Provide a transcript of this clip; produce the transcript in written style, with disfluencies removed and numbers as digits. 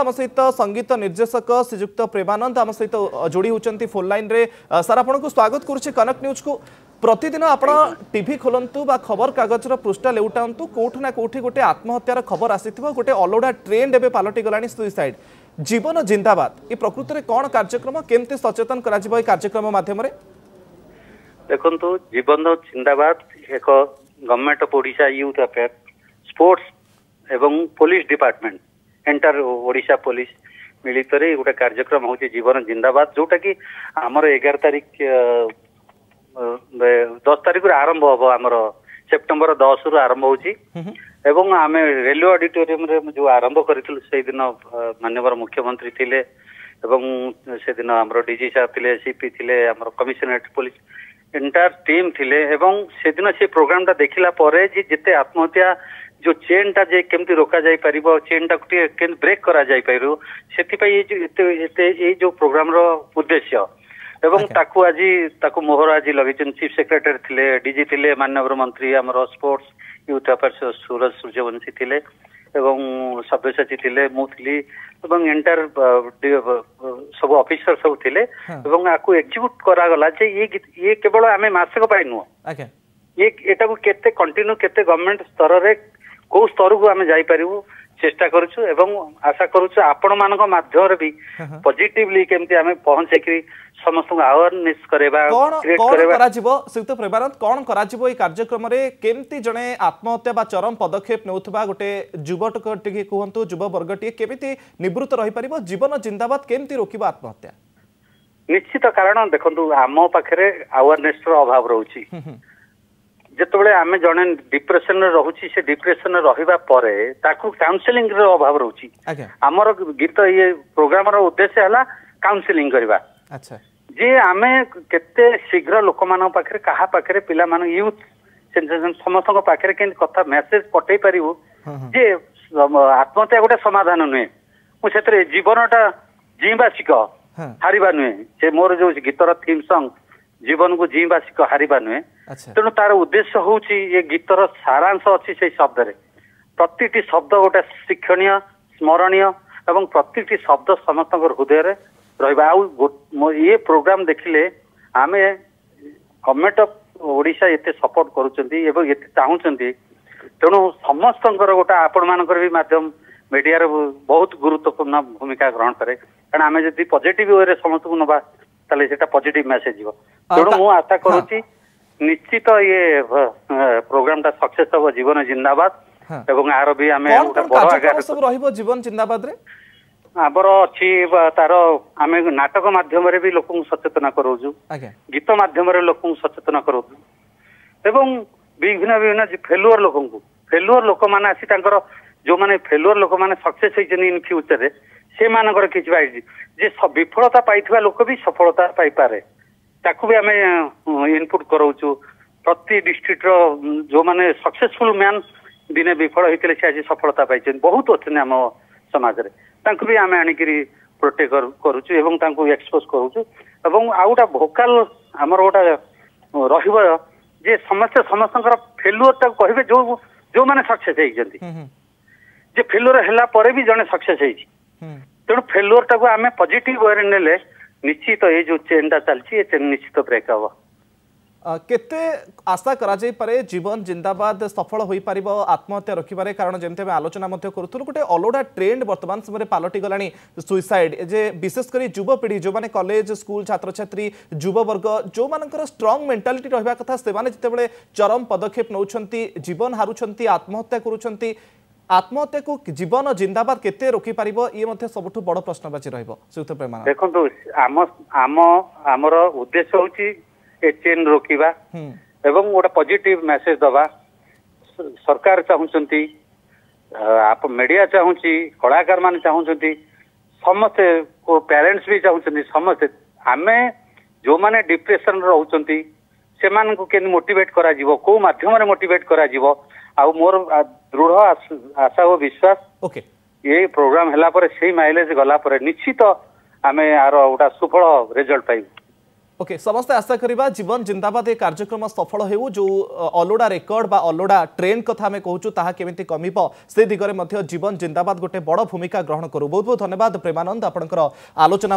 आम सहित संगीत निर्देशक श्रीजुक्त प्रेमानंद आम सहित जोड़ी होती फोन लाइन रे सर आपको स्वागत करुच्ची कनक न्यूज को। प्रतिदिन आप टीवी खोलतु बा खबर कागजर पृष्ठा लेउटातु कोठु ना कोठी गोटे आत्महत्यार खबर आसीथिबो गोटे अलोड़ा ट्रेंड एबे पलटि गलानी सुइसाइड जीवन जिंदाबाद ये प्रकृति में कौन कार्यक्रम केमती सचेतन करा जिवो ए कार्यक्रम माध्यम रे देखंतु जीवन जिंदाबाद एक government of Odisha youth affair sports एवं police department enter Odisha police मिलित गोटे कार्यक्रम हूँ जीवन जिंदाबाद जोटा कि आमर 11 तारिख 10 तारिख आरंभ हम आमर सेप्टेम्बर 10 रु आरंभ हो आम रेलवे ऑडिटोरियम रे जो आरंभ करूँ से दिन माननीय मुख्यमंत्री थिले एवं से दिन आमर डीजी साहब थिले सीपी थिले आमर कमिशनरेट पुलिस एंटायर टीम थिले एवं से दिन से प्रोग्राम टा देखिला परे जे जेते आत्महत्या जो चेन टा जे केमती रोका जाई परिबो चेन टा केमती ब्रेक करा जाई परिबो सेति पई ये जो प्रोग्राम रो उद्देश्य एवं ताकू आज ताकू मोहर आज लगिचन चीफ सेक्रेटरी थिले डीजी थिले माननीय मंत्री हमर स्पोर्ट्स यूथ अफेयर्स सूरज सूर्यवंशी थिले एवं सब्यसाची थिले मु थिली एवं एंटायर सब ऑफिसर सब थिले एवं आकू एग्जीक्यूट करा गला जे ये केवल आमे मासक पाई नु ये एटा को केते कंटिन्यू केते गवर्नमेंट स्तर रे को स्तर को आमे जाई परिबो चेष्टा करूछु एवं आशा करूछु आपण मानक माध्यम रे भी पॉजिटिवली केमती आमे पहुंचे कि समस्त अवेयरनेस करेबा क्रिएट करेबा करा जिवो सुक्त प्रेमानंद कोन करा जिवो ए कार्यक्रम रे केमती जणे आत्महत्या बा चरम पदक्षेप नेउथबा गोटे युवक टिके कहंतु युव वर्ग टिके केमिति निवृत्त रहि परिबो जीवन जिंदाबाद केमती रोकिबो आत्महत्या निश्चित कारण देखंतु आम पाखरे अवेयरनेस रो अभाव रहउची जेतबेले आमे जणे डिप्रेशन रे रहउची से डिप्रेशन रे रहिबा परे ताकू काउंसलिंग रो अभाव रहउची हमर गीत ये प्रोग्राम रो उद्देश्य हला काउंसलिंग करबा अच्छा जे आमे केते शीघ्र लोक मान पाखरे कहा पाखरे पिला मान यूथ सेंसेशन समस्त पाखरे केन कथा मेसेज पठै परिबो जे आत्महत्या गोटे समाधान नुहे मु सेतरे जीवनटा जीवा सिक हारिबा नुहे से मोर जो गीतर थीम सॉन्ग जीवन को जीवा सिक हारिबा नुहे तेणु तार उद्देश्य होउची ये गीतर सारांश अच्छी से शब्द रे प्रतिटी शब्द गोटे शिक्षणीय स्मरणीय एवं प्रतिटी शब्द समस्त हृदय रे रहिबा ये प्रोग्राम देखिले आमे गवर्नमेंट ऑफ ओडिशा एते सपोर्ट करूचंती एवं एते चाहूचंती तेणु समस्त गोटे आपण मानकर भी माध्यम मीडिया रे बहुत गुरुत्वपूर्ण भूमिका ग्रहण करे कारण आमे जदी पॉजिटिव वे रे समस्त को नबा ताले सेटा पॉजिटिव मैसेज जीवो तेणु मु आशा करूची निश्चित ये प्रोग्राम टा सक्सेस हो जीवन जिंदाबाद एवं आरो भी आमे बड़ आगे सब रहिबो जीवन जिंदाबाद रे आबर अच्छी तार आम नाटक माध्यम भी लोक सचेतना करूँ गीत माध्यम लोक सचेतना करूँ एवं विभिन्न विभिन्न फेलुअर लोक मैंने आसी जो मैंने फेलुअर लोक मैंने सक्सेस होती इन फ्यूचर से मानकर किसी जे विफलता पाई लोक भी सफलता पाई पारे ताकू भी आम इनपुट कराऊँ प्रति डिस्ट्रिक्ट जो मैंने सक्सेसफुल मैन दिने विफल होते से आज सफलता पाई बहुत अच्छे आम समाज रे तांको भी आमे आनिकरी प्रोटेक्ट करूछु एवं तांको एक्सपोज करूछु एवं आउटा भोकाल हमर गोटा रहिबो जे समस्तकर फेलुअर ता कहबे जो माने सक्सेस हेइ जंती जे फेलुअर हला परे भी जने सक्सेस हेइ तेणु फेलुअर ता को आमे पॉजिटिव वे रे नेले निश्चित ये जो चेन ता चलची ये चेन निश्चित ब्रेक हबो केते आशा करा जाई पारे जीवन जिंदाबाद सफल होई परिबो आत्महत्या रखिबारे कारण जेमते में आलोचना मध्य करथुल गोटे अलोडा ट्रेंड वर्तमान समय पलटि गलानी सुइसाइड जे विशेष करी युवा पीढ़ी जो माने कॉलेज स्कूल छात्र छात्री युवा वर्ग जो मानकर स्ट्रांग मेंटालिटी रहबा कथा से माने जतेबेले चरम पदक्षेप नउछंती जीवन हारुछंती आत्महत्या करूछंती आत्महत्या को जीवन जिंदाबाद केते रोकी परिबो ये मध्ये सबठु बड़ प्रश्नवाची रहइबो सुत प्रेमा देखंतु आमर उद्देश्य होची ए चेन रोकिबा एवं गोटे पॉजिटिव मैसेज दबा सरकार चाहूचंती आप मीडिया चाहूची कलाकार मान चाहूचंती समस्ते को पेरेंट्स भी चाहूचंती समस्ते आमे जो माने डिप्रेशन रहउचंती से मान को केन मोटिवेट करा जीवो को माध्यम रे मोटिवेट करा जीवो आ मोर दृढ़ आशा और विश्वास ओके ये प्रोग्राम हला पर सेही माइलेज गला पर निश्चित आमे आरो गोटा सुफल रिजल्ट पाइबो ओके समस्ते आशा करिबा जीवन जिंदाबाद ए कार्यक्रम सफल हेउ जो अलोडा रेकर्ड बा अलोडा ट्रेंड कथा आमे कहूछु ताहा केमिति कमिबो से दिगरे मध्य जीवन जिंदाबाद गोटे बड़ भूमिका ग्रहण करू। बहुत बहुत धन्यवाद प्रेमानंद आपनकर आलोचना।